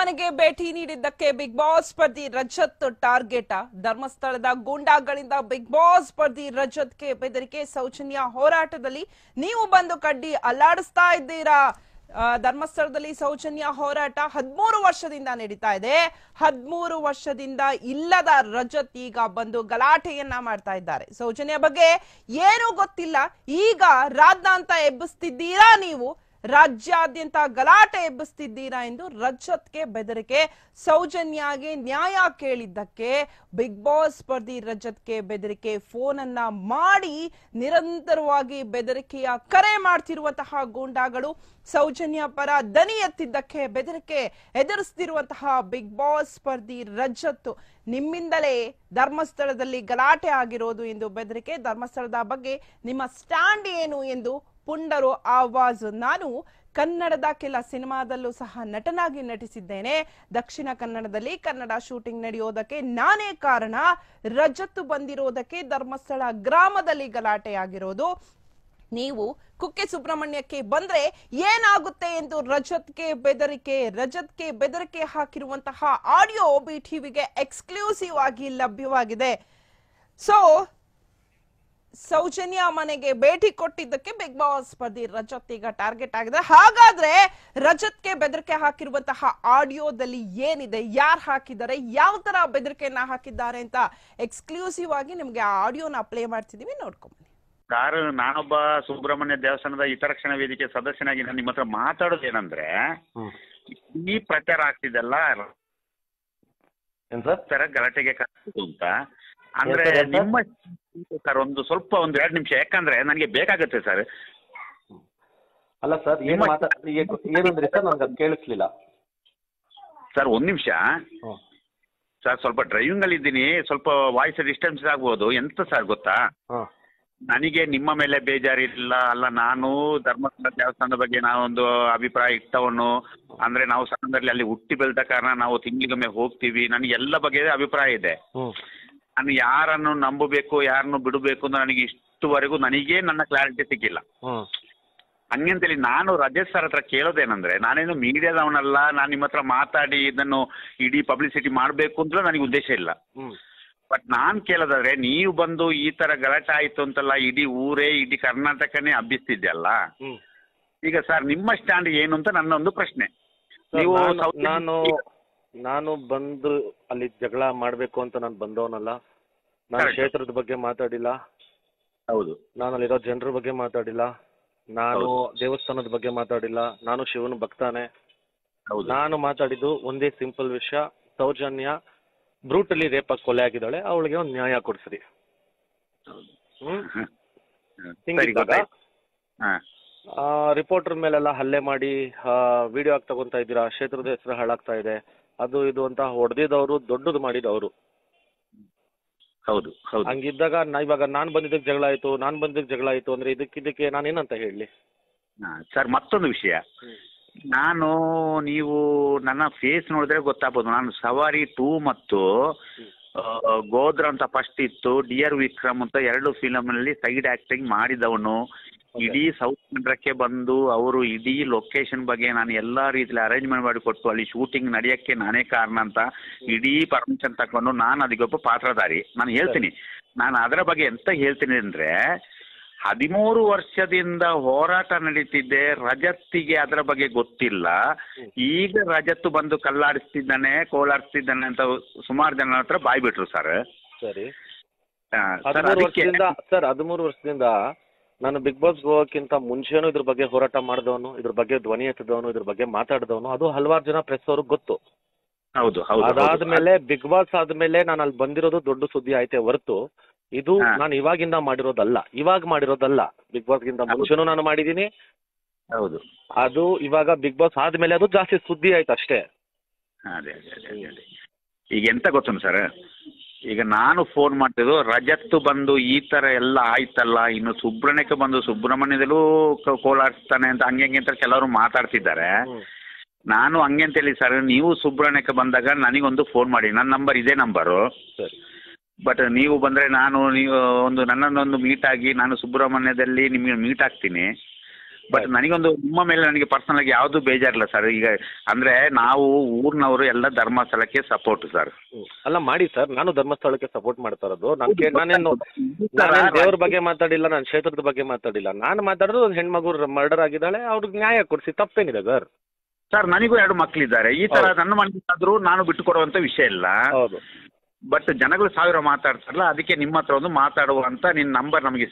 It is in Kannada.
ಮನೆಗೆ ಭೇಟಿ ನೀಡಿದ್ದಕ್ಕೆ ಬಿಗ್ ಬಾಸ್ ಸ್ಪರ್ಧಿ ರಜತ್ ಟಾರ್ಗೆಟ್. ಧರ್ಮಸ್ಥಳದ ಗೂಂಡಾಗಳಿಂದ ಬಿಗ್ ಬಾಸ್ ಸ್ಪರ್ಧಿ ರಜತ್ಗೆ ಬೆದರಿಕೆ. ಸೌಜನ್ಯ ಹೋರಾಟದಲ್ಲಿ ನೀವು ಬಂದು ಕಡ್ಡಿ ಅಲ್ಲಾಡಿಸ್ತಾ ಇದ್ದೀರಾ. ಧರ್ಮಸ್ಥಳದಲ್ಲಿ ಸೌಜನ್ಯ ಹೋರಾಟ 13 ವರ್ಷದಿಂದ ನಡೀತಾ ಇದೆ. 13 ವರ್ಷದಿಂದ ಇಲ್ಲದ ರಜತ್ ಈಗ ಬಂದು ಗಲಾಟೆಯನ್ನ ಮಾಡ್ತಾ ಇದ್ದಾರೆ. ಸೌಜನ್ಯ ಬಗ್ಗೆ ಏನೂ ಗೊತ್ತಿಲ್ಲ, ಈಗ ರಾದ್ಧಾಂತ ಎಬ್ಬಿಸ್ತಿದ್ದೀರಾ, ನೀವು ರಾಜ್ಯಾದ್ಯಂತ ಗಲಾಟೆ ಎಬ್ಬಿಸ್ತಿದ್ದೀರಾ ಎಂದು ರಜತ್ಗೆ ಬೆದರಿಕೆ. ಸೌಜನ್ಯಗೆ ನ್ಯಾಯ ಕೇಳಿದ್ದಕ್ಕೆ ಬಿಗ್ ಬಾಸ್ ಸ್ಪರ್ಧಿ ರಜತ್ಗೆ ಬೆದರಿಕೆ. ಫೋನ್ ಅನ್ನ ಮಾಡಿ ನಿರಂತರವಾಗಿ ಬೆದರಿಕೆಯ ಕರೆ ಮಾಡ್ತಿರುವಂತಹ ಗೂಂಡಾಗಳು ಸೌಜನ್ಯ ಪರ ದನಿ ಎತ್ತಿದ್ದಕ್ಕೆ ಬೆದರಿಕೆ ಎದುರಿಸ್ತಿರುವಂತಹ ಬಿಗ್ ಬಾಸ್ ಸ್ಪರ್ಧಿ ರಜತ್. ನಿಮ್ಮಿಂದಲೇ ಧರ್ಮಸ್ಥಳದಲ್ಲಿ ಗಲಾಟೆ ಆಗಿರೋದು ಎಂದು ಬೆದರಿಕೆ. ಧರ್ಮಸ್ಥಳದ ಬಗ್ಗೆ ನಿಮ್ಮ ಸ್ಟ್ಯಾಂಡ್ ಏನು ಎಂದು ಪುಂಡರು ಆವಾಜ್. ನಾನು ಕನ್ನಡದ ಕೆಲ ಸಿನಿಮಾದಲ್ಲೂ ಸಹ ನಟನಾಗಿ ನಟಿಸಿದ್ದೇನೆ. ದಕ್ಷಿಣ ಕನ್ನಡದಲ್ಲಿ ಕನ್ನಡ ಶೂಟಿಂಗ್ ನಡೆಯೋದಕ್ಕೆ ನಾನೇ ಕಾರಣ. ರಜತ್ ಬಂದಿರೋದಕ್ಕೆ ಧರ್ಮಸ್ಥಳ ಗ್ರಾಮದಲ್ಲಿ ಗಲಾಟೆ ಆಗಿರೋದು. ನೀವು ಕುಕ್ಕೆ ಸುಬ್ರಹ್ಮಣ್ಯಕ್ಕೆ ಬಂದ್ರೆ ಏನಾಗುತ್ತೆ ಎಂದು ರಜತ್ಗೆ ಬೆದರಿಕೆ. ರಜತ್ಗೆ ಬೆದರಿಕೆ ಹಾಕಿರುವಂತಹ ಆಡಿಯೋ BTVಗೆ ಎಕ್ಸ್ಕ್ಲೂಸಿವ್ ಆಗಿ ಲಭ್ಯವಾಗಿದೆ. ಸೊ ಸೌಜನ್ಯ ಮನೆಗೆ ಭೇಟಿ ಕೊಟ್ಟಿದ್ದಕ್ಕೆ ಬಿಗ್ ಬಾಸ್ ಸ್ಪರ್ಧಿ ರಜತ್ ಈಗ ಟಾರ್ಗೆಟ್ ಆಗಿದೆ. ಹಾಗಾದ್ರೆ ರಜತ್ಗೆ ಬೆದರಿಕೆ ಹಾಕಿರುವಂತಹ ಆಡಿಯೋದಲ್ಲಿ ಏನಿದೆ, ಯಾರು ಹಾಕಿದ್ದಾರೆ, ಯಾವ ತರ ಬೆದರಿಕೆಯನ್ನ ಹಾಕಿದ್ದಾರೆ ಅಂತ ಎಕ್ಸ್ಕ್ಲೂಸಿವ್ ಆಗಿ ನಿಮ್ಗೆ ಆ ಆಡಿಯೋನ ಪ್ಲೇ ಮಾಡ್ತಿದೀವಿ, ನೋಡ್ಕೊಂಬನ್ನಿ. ನಾನೊಬ್ಬ ಸುಬ್ರಹ್ಮಣ್ಯ ದೇವಸ್ಥಾನದ ಹಿತರಕ್ಷಣಾ ವೇದಿಕೆ ಸದಸ್ಯನಾಗಿ ನಾನು ನಿಮ್ಮ ಹತ್ರ ಮಾತಾಡೋದೇನಂದ್ರೆ, ಈ ಪ್ರಚಾರ ಆಗ್ತಿದೆಲ್ಲ ಗಲಾಟೆಗೆ ಕಾರಣದ್ದು ಅಂತ ಅಂದ್ರೆ ನಿಮ್ಮ ಸರ್ ಒಂದು ಸ್ವಲ್ಪ 1-2 ನಿಮಿಷ, ಯಾಕಂದ್ರೆ ನನಗೆ ಬೇಕಾಗುತ್ತೆ ಸರ್. ಅಲ್ಲ ಸರ್, ಏನಂದ್ರೆ ಸರ್ ನನಗೆ ಅದು ಕೇಳಿಸ್ಲಿಲ್ಲ ಸರ್. 1 ನಿಮಿಷ ಸರ್, ಸ್ವಲ್ಪ ಡ್ರೈವಿಂಗ್ ಅಲ್ಲಿ ಇದ್ದೀನಿ, ಸ್ವಲ್ಪ ವಾಯ್ಸ್ ಡಿಸ್ಟರ್ಬೆನ್ಸ್ ಆಗ್ಬೋದು. ಎಂತ ಸರ್ ಗೊತ್ತಾ, ನನಗೆ ನಿಮ್ಮ ಮೇಲೆ ಬೇಜಾರಿಲ್ಲ. ಅಲ್ಲ, ನಾನು ಧರ್ಮಸ್ಥಳ ದೇವಸ್ಥಾನದ ಬಗ್ಗೆ ನಾವೊಂದು ಅಭಿಪ್ರಾಯ ಇಟ್ಟವನು. ಅಂದ್ರೆ ನಾವು ಸಣ್ಣದಲ್ಲಿ ಅಲ್ಲಿ ಹುಟ್ಟಿ ಬೆಳೆದ ಕಾರಣ ನಾವು ತಿಂಗಳಿಗೊಮ್ಮೆ ಹೋಗ್ತೀವಿ. ನನಗೆ ಎಲ್ಲ ಬಗ್ಗೆ ಅಭಿಪ್ರಾಯ ಇದೆ. ನಾನು ಯಾರನ್ನು ನಂಬಬೇಕು, ಯಾರನ್ನು ಬಿಡಬೇಕು ಅಂತ ನನಗೆ ಇಷ್ಟುವರೆಗೂ ನನಗೇ ನನ್ನ ಕ್ಲಾರಿಟಿ ಸಿಕ್ಕಿಲ್ಲ. ಹಂಗಂತೇಳಿ ನಾನು ರಜತ್ ಸರ್ ಹತ್ರ ಕೇಳೋದೇನಂದ್ರೆ, ನಾನೇನು ಮೀಡಿಯಾದವನಲ್ಲ, ನಾನು ನಿಮ್ಮ ಹತ್ರ ಮಾತಾಡಿ ಇದನ್ನು ಇಡೀ ಪಬ್ಲಿಸಿಟಿ ಮಾಡಬೇಕು ಅಂತ ನನಗೆ ಉದ್ದೇಶ ಇಲ್ಲ. ಬಟ್ ನಾನು ಕೇಳೋದಾದ್ರೆ, ನೀವು ಬಂದು ಈ ತರ ಗಲಾಟೆ ಆಯ್ತು ಅಂತಲ್ಲ ಇಡೀ ಊರೇ, ಇಡೀ ಕರ್ನಾಟಕನೇ ಹಬ್ಬಿಸ್ತಿದ್ಯಲ್ಲ. ಈಗ ಸರ್ ನಿಮ್ಮ ಸ್ಟ್ಯಾಂಡ್ ಏನು ಅಂತ ನನ್ನ ಒಂದು ಪ್ರಶ್ನೆ. ನೀವು ನಾನು ಬಂದು ಅಲ್ಲಿ ಜಗಳ ಮಾಡ್ಬೇಕು ಅಂತ ನಾನು ಬಂದವನಲ್ಲ. ನಾನು ಕ್ಷೇತ್ರದ ಬಗ್ಗೆ ಮಾತಾಡಿಲ್ಲ. ಹೌದು. ನಾನು ಅಲ್ಲಿರೋ ಜನರ ಬಗ್ಗೆ ಮಾತಾಡಿಲ್ಲ. ನಾನು ದೇವಸ್ಥಾನದ ಬಗ್ಗೆ ಮಾತಾಡಿಲ್ಲ. ನಾನು ಶಿವನ ಭಕ್ತಾನೆ. ನಾನು ಮಾತಾಡಿದ್ದು ಒಂದೇ ಸಿಂಪಲ್ ವಿಷಯ, ಸೌಜನ್ಯ ಬ್ರೂಟಲಿ ರೇಪ್ ಆಗಿ ಕೊಲೆ ಆಗಿದ್ದಾಳೆ, ಅವಳಿಗೆ ಒಂದು ನ್ಯಾಯ ಕೊಡ್ಸ್ರಿ. ರಿಪೋರ್ಟರ್ ಮೇಲೆಲ್ಲ ಹಲ್ಲೆ ಮಾಡಿ ವಿಡಿಯೋ ಆಗಿ ತಗೊಂತಾ ಇದ್ದೀರಾ, ಕ್ಷೇತ್ರದ ಹೆಸರು ಹಾಳಾಗ್ತಾ ಇದೆ, ಅದು ಇದು ಅಂತ ಹೊಡೆದಿದ್ದವರು, ದೊಡ್ಡದು ಮಾಡಿದವರು. ಹೌದು. ಹಂಗಿದ್ದಾಗ ಇವಾಗ ನಾನ್ ಬಂದಿದ್ದಕ್ಕೆ ಜಗಳ ಆಯ್ತು ಅಂದ್ರೆ ಇದಕ್ಕೆ ನಾನೇನಂತ ಹೇಳಿ ಸರ್? ಮತ್ತೊಂದು ವಿಷಯ, ನೀವು ನನ್ನ ಫೇಸ್ ನೋಡಿದ್ರೆ ಗೊತ್ತಾಗ್ಬೋದು. ನಾನು ಸವಾರಿ 2 ಮತ್ತು ಗೋದ್ರ ಅಂತ ಫಸ್ಟ್ ಇತ್ತು, ಡಿಯರ್ ವಿಕ್ರಮ್ ಅಂತ 2 ಫಿಲಮ್ ನಲ್ಲಿ ಸೈಡ್ ಆಕ್ಟಿಂಗ್ ಮಾಡಿದವನು. ಇಡೀ ಸೌತ್ ಕನ್ನಡಕ್ಕೆ ಬಂದು ಅವರು ಇಡೀ ಲೊಕೇಶನ್ ಬಗ್ಗೆ ನಾನು ಎಲ್ಲಾ ರೀತಿಯಲ್ಲಿ ಅರೇಂಜ್ಮೆಂಟ್ ಮಾಡಿ ಕೊಟ್ಟು ಅಲ್ಲಿ ಶೂಟಿಂಗ್ ನಡೆಯಕ್ಕೆ ನಾನೇ ಕಾರಣ ಅಂತ ಇಡೀ ಪರ್ಮಿಷನ್ ತಕೊಂಡು ನಾನು ಅದಕ್ಕೊಬ್ಬ ಪಾತ್ರಧಾರಿ. ನಾನು ಹೇಳ್ತೀನಿ, ನಾನು ಅದರ ಬಗ್ಗೆ ಎಂತ ಹೇಳ್ತೀನಿ ಅಂದ್ರೆ, 13 ವರ್ಷದಿಂದ ಹೋರಾಟ ನಡೀತಿದ್ದೆ. ರಜತ್ತಿಗೆ ಅದರ ಬಗ್ಗೆ ಗೊತ್ತಿಲ್ಲ. ಈಗ ರಜತ್ ಬಂದು ಕಲ್ಲಾಡಿಸ್ತಿದ್ದಾನೆ, ಕೋಲಾಡಿಸ್ತಿದ್ದಾನೆ ಅಂತ ಸುಮಾರು ಜನ ಹತ್ರ ಬಾಯ್ ಬಿಟ್ರು ಸರ್. ಸರಿ, 13 ವರ್ಷದಿಂದ ನಾನು ಬಿಗ್ ಬಾಸ್ ಹೋಗೋಕ್ಕಿಂತ ಮುಂಚೆನೂ ಇದ್ರ ಬಗ್ಗೆ ಹೋರಾಟ ಮಾಡಿದವನು, ಇದ್ರ ಬಗ್ಗೆ ಧ್ವನಿ ಎತ್ತಿದವನು, ಇದ್ರ ಬಗ್ಗೆ ಮಾತಾಡಿದವನು. ಅದು ಹಲವಾರು ಜನ ಪ್ರೆಸ್ ಅವ್ರಿಗೆ ಗೊತ್ತು. ಹೌದು. ಅದಾದ್ಮೇಲೆ ಬಿಗ್ ಬಾಸ್ ಆದ್ಮೇಲೆ ನಾನು ಅಲ್ಲಿ ಬಂದಿರೋದು ದೊಡ್ಡ ಸುದ್ದಿ ಆಯ್ತೆ ಹೊರತು ಇದು ನಾನು ಇವಾಗಿಂದ ಮಾಡಿರೋದಲ್ಲ. ಬಿಗ್ ಬಾಸ್ ಗಿಂತ ಮುಂಚೆನೂ ನಾನು ಮಾಡಿದೀನಿ. ಹೌದು. ಅದು ಇವಾಗ ಬಿಗ್ ಬಾಸ್ ಆದ್ಮೇಲೆ ಅದು ಜಾಸ್ತಿ ಸುದ್ದಿ ಆಯ್ತು ಅಷ್ಟೇ. ಅದೇ. ಈಗ ಎಂತ ಗೊತ್ತುಂಟು ಸರ್, ಈಗ ನಾನು ಫೋನ್ ಮಾಡ್ತಿದ್ದು ರಜತ್ ಬಂದು ಈ ತರ ಎಲ್ಲ ಆಯ್ತಲ್ಲ, ಇನ್ನು ಸುಬ್ರಹ್ಮಣ್ಯಕ್ಕೆ ಬಂದು ಸುಬ್ರಹ್ಮಣ್ಯದಲ್ಲೂ ಕೋಲಾಡಿಸ್ತಾನೆ ಅಂತ ಹಂಗೆ ಅಂತ ಕೆಲವರು ಮಾತಾಡ್ತಿದ್ದಾರೆ. ನಾನು ಹಂಗೆ ಅಂತೇಳಿ ಸರ್, ನೀವು ಸುಬ್ರಹ್ಮಣ್ಯಕ್ಕೆ ಬಂದಾಗ ನನಗೊಂದು ಫೋನ್ ಮಾಡಿ, ನನ್ನ ನಂಬರ್ ಇದೇ ನಂಬರು. ಬಟ್ ನೀವು ಬಂದ್ರೆ ನೀವು ನನ್ನನ್ನೊಂದು ಮೀಟ್ ಆಗಿ, ನಾನು ಸುಬ್ರಹ್ಮಣ್ಯದಲ್ಲಿ ನಿಮಗೆ ಮೀಟ್ ಆಗ್ತೀನಿ. ಬಟ್ ನನಗೊಂದು ನಿಮ್ಮ ಮೇಲೆ ನನಗೆ ಪರ್ಸನಲ್ ಆಗಿ ಯಾವುದು ಬೇಜಾರಿಲ್ಲ ಸರ್. ಈಗ ಅಂದ್ರೆ ನಾವು ಊರಿನವರು ಎಲ್ಲ ಧರ್ಮಸ್ಥಳಕ್ಕೆ ಸಪೋರ್ಟ್ ಸರ್. ಅಲ್ಲ ಮಾಡಿ ಸರ್, ನಾನು ಧರ್ಮಸ್ಥಳಕ್ಕೆ ಸಪೋರ್ಟ್ ಮಾಡ್ತಾ ಇರೋದು. ನಾನೇನು ದೇವ್ರ ಬಗ್ಗೆ ಮಾತಾಡಿಲ್ಲ, ನಾನು ಕ್ಷೇತ್ರದ ಬಗ್ಗೆ ಮಾತಾಡಿಲ್ಲ. ನಾನು ಮಾತಾಡೋದು ಒಂದು ಹೆಣ್ಮಗು ಮರ್ಡರ್ ಆಗಿದ್ದಾಳೆ, ಅವ್ರಿಗೆ ನ್ಯಾಯ ಕೊಡಿಸಿ, ತಪ್ಪೇನಿದೆ ಸರ್? ಸರ್ ನನಗೂ 2 ಮಕ್ಕಳಿದ್ದಾರೆ. ಈ ತರ ನನ್ನ ಮನೆಯಾದ್ರೂ ನಾನು ಬಿಟ್ಟು ಕೊಡುವಂತ ವಿಷಯ ಇಲ್ಲ. ಹೌದು. ಬಟ್ ಜನಗಳು 1000 ಮಾತಾಡ್ತಾರಲ್ಲ, ಅದಕ್ಕೆ ನಿಮ್ಮ ಹತ್ರ ಒಂದು ಮಾತಾಡುವ ಅಂತ ನಿನ್ನ ನಂಬರ್ ನಮಗೆ